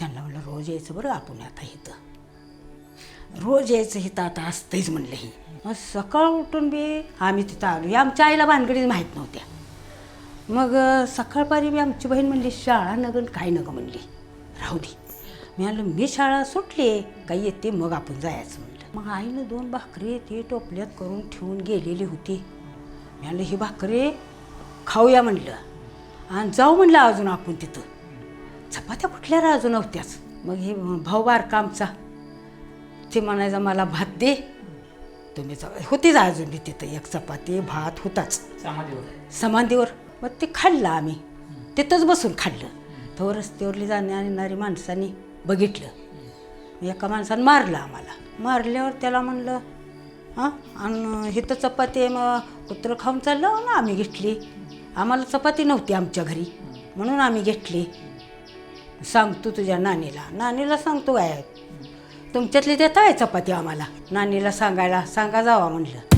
त्यांना म्हणलं रोज यायचं बरं आपण आता इथं रोज यायचं इथं आता असतंच म्हणलं ही. मग सकाळ उठून बी आम्ही तिथं आलो. या आमच्या आईला भानगडीच माहीत नव्हत्या. मग सकाळपारी बी आमची बहीण म्हणली शाळा नगन काय नगं म्हणली, राहू दे. मी म्हणलं मी शाळा सुटली काही येते मग आपण जायचं म्हणलं. मग आईनं 2 भाकरी ती टोपल्यात करून ठेवून गेलेली होती. मी म्हणलं ही भाकरी खाऊया म्हणलं आणि जाऊ म्हणलं अजून आपण तिथं. चपात्या कुठल्या राजू नव्हत्याच. मग हे भाऊ बारका आमचा ते म्हणायचा मला भात दे. तुम्ही होतीच अजून बी तिथं एक चपाती भात होताच समाधीवर. मग ते खाल्लं आम्ही तिथंच बसून खाल्लं. तो रस्त्यावरली येणारी माणसांनी बघितलं. एका माणसानं मारलं आम्हाला. मारल्यावर त्याला म्हणलं हां आणि इथं चपाती आहे मग कुत्रं खाऊन चाललं ना आम्ही घेतली. आम्हाला चपाती नव्हती आमच्या घरी म्हणून आम्ही घेतली. सांगतो तुझ्या नानीला सांगतो काय तुमच्यातली देता आहे चपाती आम्हाला. नानीला सांगा जावा म्हणलं.